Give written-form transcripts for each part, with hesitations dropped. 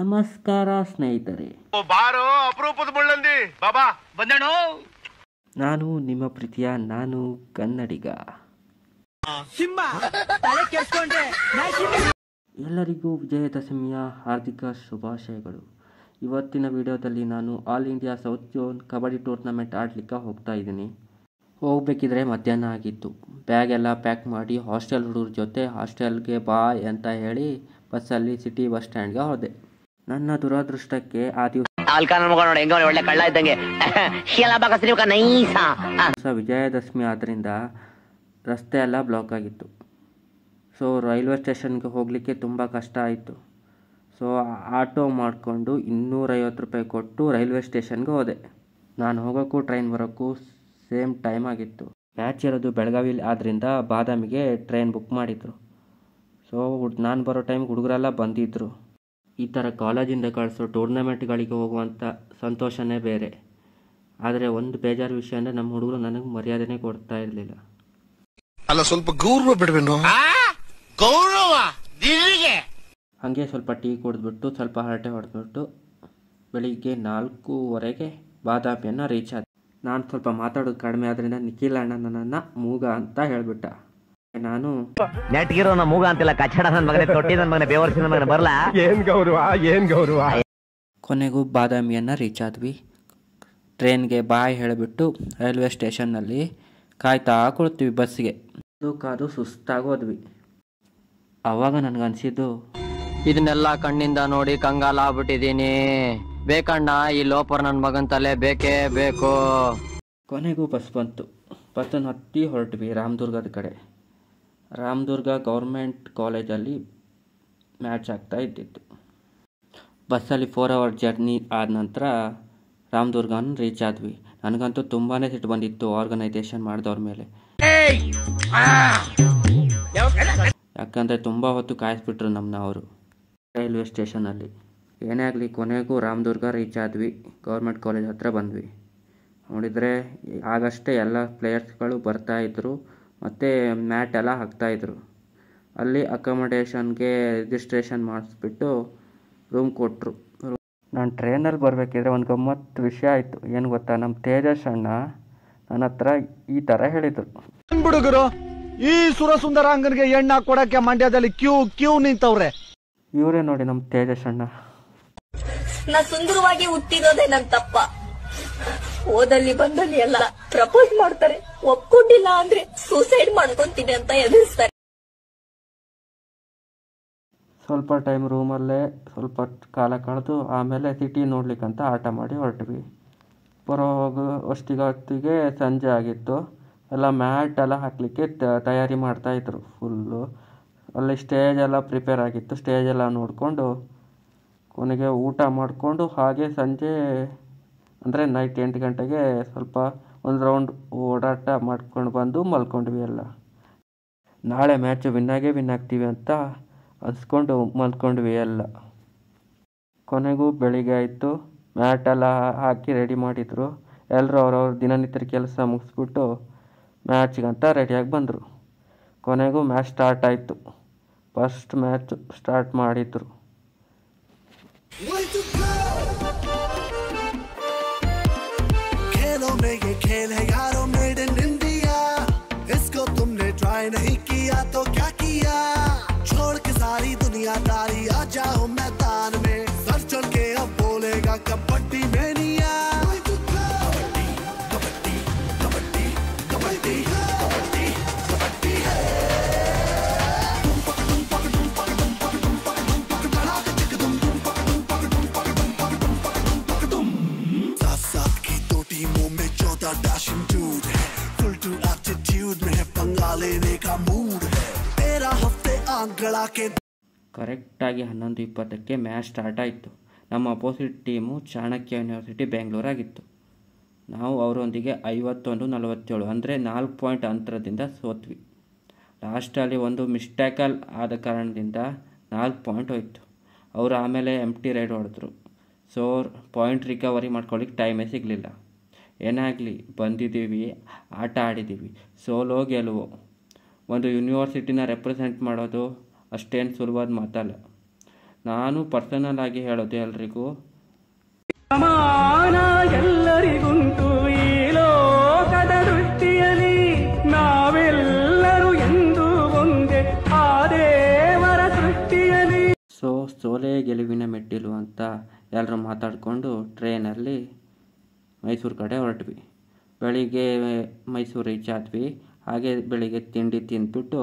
ನಮಸ್ಕಾರ ಸ್ನೇಹಿತರೆ, ನಾನು ನಿಮ್ಮ ಪ್ರೀತಿಯ ಕನ್ನಡಿಗ. ಎಲ್ಲರಿಗೂ ವಿಜಯದಶಮಿಯ ಹಾರ್ದಿಕ ಶುಭಾಶಯಗಳು. ಇವತ್ತಿನ ವಿಡಿಯೋದಲ್ಲಿ ನಾನು all India south zone kabaddi tournament ಆಡಲಿಕ್ಕೆ ಹೋಗ್ತಾ ಇದ್ದೀನಿ. ಹೋಗ್ಬೇಕಿದ್ರೆ ಮಧ್ಯಾಹ್ನ ಆಗಿತ್ತು. ಬ್ಯಾಗ್ ಎಲ್ಲ ಪ್ಯಾಕ್ ಮಾಡಿ ಹಾಸ್ಟೆಲ್ ಹುಡುಗರ ಜೊತೆ ಹಾಸ್ಟೆಲ್ಗೆ ಬಾಯ್ ಅಂತ ಹೇಳಿ ಬಸ್ಸಲ್ಲಿ ಸಿಟಿ ಬಸ್ ಸ್ಟ್ಯಾಂಡ್ಗೆ ಹೋದೆ. ನನ್ನ ದುರದೃಷ್ಟಕ್ಕೆ ಆ ದಿವಸ ವಿಜಯದಶಮಿ ಆದ್ದರಿಂದ ರಸ್ತೆ ಎಲ್ಲ ಬ್ಲಾಕ್ ಆಗಿತ್ತು. ಸೊ ರೈಲ್ವೆ ಸ್ಟೇಷನ್ಗೆ ಹೋಗಲಿಕ್ಕೆ ತುಂಬ ಕಷ್ಟ ಆಯಿತು. ಸೊ ಆಟೋ ಮಾಡಿಕೊಂಡು 250 ರೂಪಾಯಿ ಕೊಟ್ಟು ರೈಲ್ವೆ ಸ್ಟೇಷನ್ಗೆ ಹೋದೆ. ನಾನು ಹೋಗೋಕ್ಕೂ ಟ್ರೈನ್ ಬರೋಕ್ಕೂ ಸೇಮ್ ಟೈಮ್ ಆಗಿತ್ತು. ಮ್ಯಾಚ್ ಇರೋದು ಬೆಳಗಾವಿಲಿ ಆದ್ದರಿಂದ ಬಾದಾಮಿಗೆ ಟ್ರೈನ್ ಬುಕ್ ಮಾಡಿದರು. ಸೊ ನಾನು ಬರೋ ಟೈಮ್ಗೆ ಹುಡುಗರೆಲ್ಲ ಬಂದಿದ್ದರು. ಈ ಥರ ಕಾಲೇಜಿಂದ ಕಳಿಸೋ ಟೂರ್ನಮೆಂಟ್ಗಳಿಗೆ ಹೋಗುವಂಥ ಸಂತೋಷನೇ ಬೇರೆ. ಆದರೆ ಒಂದು ಬೇಜಾರು ವಿಷಯ ಅಂದರೆ ನಮ್ಮ ಹುಡುಗರು ನನಗೆ ಮರ್ಯಾದೆನೇ ಕೊಡ್ತಾ ಇರಲಿಲ್ಲ. ಅಲ್ಲ, ಸ್ವಲ್ಪ ಗೌರವ ಬಿಡವೇನೋ. ಹಾಗೆ ಸ್ವಲ್ಪ ಟೀ ಕುಡಿದ್ಬಿಟ್ಟು ಸ್ವಲ್ಪ ಹರಟೆ ಹೊಡೆದ್ಬಿಟ್ಟು ಬೆಳಿಗ್ಗೆ 4:15 ಬಾದಾಮಿಯನ್ನು ರೀಚ್ ಆದ. ನಾನು ಸ್ವಲ್ಪ ಮಾತಾಡೋದು ಕಡಿಮೆ ಆದ್ದರಿಂದ ನಿಖಿಲ್ ಅಣ್ಣ ನನ್ನನ್ನು ಮೂಗ ಅಂತ ಹೇಳಿಬಿಟ್ಟ. ನಾನು ನೆಟ್ಗಿರೋ ಮೂಗ ಅಂತಿಲ್ಲ, ಕಚ್ಚಡ ನನ್ನ ಮಗನೇ, ತೊಟ್ಟಿ ನನ್ನ ಮಗನೇ, ಬೇವರ್ಸಿ ನನ್ನ ಮಗನೇ, ಬರಲ್ಲ. ಏನ್ ಗೌರವ. ಕೊನೆಗೂ ಬಾದಾಮಿಯನ್ನು ರೀಚ್ ಆದ್ವಿ. ಟ್ರೈನ್ಗೆ ಬಾಯ್ ಹೇಳಿಬಿಟ್ಟು ರೈಲ್ವೆ ಸ್ಟೇಷನ್ನಲ್ಲಿ ಕಾಯ್ತಾ ಕೊಡ್ತೀವಿ ಬಸ್ಸಿಗೆ. ಕಾದು ಸುಸ್ತಾಗೋದ್ವಿ. ಆವಾಗ ನನಗನ್ಸಿದ್ದು, ಇದನ್ನೆಲ್ಲ ಕಣ್ಣಿಂದ ನೋಡಿ ಕಂಗಾಲ ಆಗ್ಬಿಟ್ಟಿದ್ದೀನಿ. ಬೇಕಣ್ಣ, ಈ ಲೋಪರ್ ನನ್ನ ಮಗನ ತಲೆ ಬೇಕೇ ಬೇಕು. ಕೊನೆಗೂ ಬಸ್ ಬಂತು. ಬಸ್ಸನ್ನು ಹತ್ತಿ ಹೊರಟ್ವಿ ರಾಮದುರ್ಗದ ಕಡೆ. ರಾಮದುರ್ಗ ಗೌರ್ಮೆಂಟ್ ಕಾಲೇಜಲ್ಲಿ ಮ್ಯಾಚ್ ಆಗ್ತಾ ಇದ್ದಿತ್ತು. ಬಸ್ಸಲ್ಲಿ 4 hour ಜರ್ನಿ ಆದ ನಂತರ ರಾಮದುರ್ಗನ ರೀಚ್ ಆದ್ವಿ. ನನಗಂತೂ ತುಂಬಾ ಸಿಟ್ಟು ಬಂದಿತ್ತು ಆರ್ಗನೈಸೇಷನ್ ಮಾಡಿದವ್ರ ಮೇಲೆ. ಯಾಕಂದರೆ ತುಂಬ ಹೊತ್ತು ಕಾಯಿಸ್ಬಿಟ್ರು ನಮ್ಮನ್ನ ಅವರು ರೈಲ್ವೆ ಸ್ಟೇಷನಲ್ಲಿ. ಏನೇ ಆಗಲಿ ಕೊನೆಗೂ ರಾಮದುರ್ಗ ರೀಚ್ ಆದ್ವಿ. ಗೌರ್ಮೆಂಟ್ ಕಾಲೇಜ್ ಹತ್ರ ಬಂದ್ವಿ. ನೋಡಿದರೆ ಆಗಷ್ಟೇ ಎಲ್ಲ ಪ್ಲೇಯರ್ಸ್ಗಳು ಬರ್ತಾಯಿದ್ರು ಮತ್ತು ಮ್ಯಾಟ್ ಎಲ್ಲ ಹಾಕ್ತಾಯಿದ್ರು. ಅಲ್ಲಿ ಅಕೊಮಡೇಷನ್ಗೆ ರಿಜಿಸ್ಟ್ರೇಷನ್ ಮಾಡಿಸ್ಬಿಟ್ಟು ರೂಮ್ ಕೊಟ್ಟರು. ನಾನು ಟ್ರೈನಲ್ಲಿ ಬರಬೇಕಿದ್ರೆ ಒಂದು ಗಮ್ಮತ್ತು ವಿಷಯ ಆಯಿತು. ಏನು ಗೊತ್ತಾ, ನಮ್ಮ ತೇಜಸ್ ಅಣ್ಣ ನನ್ನ ಹತ್ರ ಈ ಥರ ಹೇಳಿದರು. ಹುಡುಗರು, ಈ ಸುರಸುಂದರಾಂಗನ್ಗೆ ಎಣ್ಣ ಕೊಡಕ್ಕೆ ಮಂಡ್ಯದಲ್ಲಿ ಕ್ಯೂ ನಿಂತವ್ರೆ. ಇವರೇ ನೋಡಿ ನಮ್ಮ ತೇಜಸ್ ಅಣ್ಣ. ನಾ ಸುಂದರವಾಗಿ ಹುಟ್ಟಿರೋದೇ ನನ್ ತಪ್ಪ. ಓದಲ್ಲಿ ಬಂದಲ್ಲಿ ಎಲ್ಲ ಪ್ರಪೋಸ್ ಮಾಡ್ತಾರೆ, ಒಪ್ಕೊಂಡಿಲ್ಲ ಅಂದ್ರೆ ಸೂಸೈಡ್ ಮಾಡ್ಕೊಂತೀನಿ ಅಂತ ಎದುರಿಸ್ತಾರೆ. ಸ್ವಲ್ಪ ಟೈಮ್ ರೂಮಲ್ಲೇ ಸ್ವಲ್ಪ ಕಾಲ ಕಳೆದು ಆಮೇಲೆ ಸಿಟಿ ನೋಡ್ಲಿಕ್ಕಂತ ಆಟ ಮಾಡಿ ಹೊರಟ್ವಿ. ಹೊತ್ತಿಗೆ ಸಂಜೆ ಆಗಿತ್ತು. ಎಲ್ಲ ಮ್ಯಾಟ್ ಎಲ್ಲ ಹಾಕಲಿಕ್ಕೆ ತಯಾರಿ ಮಾಡ್ತಾಯಿದ್ರು ಫುಲ್ಲು. ಅಲ್ಲಿ ಸ್ಟೇಜ್ ಎಲ್ಲ ಪ್ರಿಪೇರ್ ಆಗಿತ್ತು. ಸ್ಟೇಜ್ ಎಲ್ಲ ನೋಡಿಕೊಂಡು ಕೊನೆಗೆ ಊಟ ಮಾಡಿಕೊಂಡು ಹಾಗೆ ಸಂಜೆ ಅಂದರೆ ನೈಟ್ 8 ಗಂಟೆಗೆ ಸ್ವಲ್ಪ ಒಂದು ರೌಂಡ್ ಓಡಾಟ ಮಾಡ್ಕೊಂಡು ಬಂದು ಮಲ್ಕೊಂಡ್ವಿ ಎಲ್ಲ. ನಾಳೆ ಮ್ಯಾಚು ವಿನ್ ಆಗ್ತೀವಿ ಅಂತ ಅನ್ಸ್ಕೊಂಡು ಮಲ್ಕೊಂಡ್ವಿ ಎಲ್ಲ. ಕೊನೆಗೂ ಬೆಳಿಗ್ಗೆ ಆಯಿತು. ಮ್ಯಾಟೆಲ್ಲ ಹಾಕಿ ರೆಡಿ ಮಾಡಿದರು. ಎಲ್ಲರೂ ಅವ್ರವ್ರ ದಿನನಿತ್ಯ ಕೆಲಸ ಮುಗಿಸ್ಬಿಟ್ಟು ಮ್ಯಾಚ್ಗಂತ ರೆಡಿಯಾಗಿ ಬಂದರು. ಕೊನೆಗೂ ಮ್ಯಾಚ್ ಸ್ಟಾರ್ಟ್ ಆಯಿತು. ಫಸ್ಟ್ ಮ್ಯಾಚ್ ಸ್ಟಾರ್ಟ್ ಮಾಡಿದರು. ಕರೆಕ್ಟಾಗಿ 11:20ಕ್ಕೆ ಮ್ಯಾಚ್ ಸ್ಟಾರ್ಟ್ ಆಯಿತು. ನಮ್ಮ ಅಪೋಸಿಟ್ ಟೀಮು ಚಾಣಕ್ಯ ಯೂನಿವರ್ಸಿಟಿ ಬೆಂಗಳೂರಾಗಿತ್ತು. ನಾವು ಅವರೊಂದಿಗೆ 51-47 ಅಂದರೆ 4 ಪಾಯಿಂಟ್ ಅಂತರದಿಂದ ಸೋತ್ವಿ. ಲಾಸ್ಟಲ್ಲಿ ಒಂದು ಮಿಸ್ಟೇಕಲ್ ಆದ ಕಾರಣದಿಂದ 4 ಪಾಯಿಂಟ್ ಹೋಯಿತು. ಅವರು ಆಮೇಲೆ ಎಂಟಿ ರೈಡ್ ಹೊಡೆದ್ರು. ಸೊ ಪಾಯಿಂಟ್ ರಿಕವರಿ ಮಾಡ್ಕೊಳ್ಳಿಕ್ಕೆ ಟೈಮೇ ಸಿಗಲಿಲ್ಲ. ಏನೇ ಆಗಲಿ ಬಂದಿದ್ದೀವಿ, ಆಟ ಆಡಿದ್ದೀವಿ. ಸೋಲೋ ಗೆಲುವು, ಒಂದು ಯೂನಿವರ್ಸಿಟಿನ ರೆಪ್ರೆಸೆಂಟ್ ಮಾಡೋದು ಅಷ್ಟೇನು ಸುಲಭದ ಮಾತಲ್ಲ. ನಾನು ಪರ್ಸನಲ್ ಆಗಿ ಹೇಳೋದು ಎಲ್ರಿಗೂ, ಸಮಾನ ಎಲ್ಲರಿಗುಂಟು ಈ ಲೋಕದ ದೃಷ್ಟಿಯಲ್ಲಿ, ನಾವೆಲ್ಲರೂ ಎಂದು ಒಂದೇ ಆ ದೇವರ ಸೃಷ್ಟಿಯಲ್ಲಿ. ಸೋಲೆ ಗೆಲುವಿನ ಮೆಟ್ಟಿಲು ಅಂತ ಎಲ್ಲರೂ ಮಾತಾಡಿಕೊಂಡು ಟ್ರೈನಲ್ಲಿ ಮೈಸೂರು ಕಡೆ ಹೊರಟ್ವಿ. ಬೆಳಿಗ್ಗೆ ಮೈಸೂರು ರೀಚ್ ಆದ್ವಿ. ಹಾಗೆ ಬೆಳಿಗ್ಗೆ ತಿಂಡಿ ತಿಂದ್ಬಿಟ್ಟು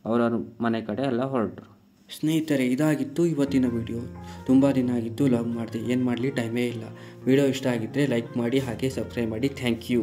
ಅವರವ್ರ ಮನೆ ಕಡೆ ಎಲ್ಲ ಹೊರಟರು. ಸ್ನೇಹಿತರೆ, ಇದಾಗಿತ್ತು ಇವತ್ತಿನ ವಿಡಿಯೋ. ತುಂಬ ದಿನ ಆಗಿತ್ತು ಲಾಗ್ ಮಾಡಿದೆ, ಏನು ಮಾಡಲಿ ಟೈಮೇ ಇಲ್ಲ. ವಿಡಿಯೋ ಇಷ್ಟ ಆಗಿದ್ದರೆ ಲೈಕ್ ಮಾಡಿ, ಹಾಗೆ ಸಬ್ಸ್ಕ್ರೈಬ್ ಮಾಡಿ. Thank you.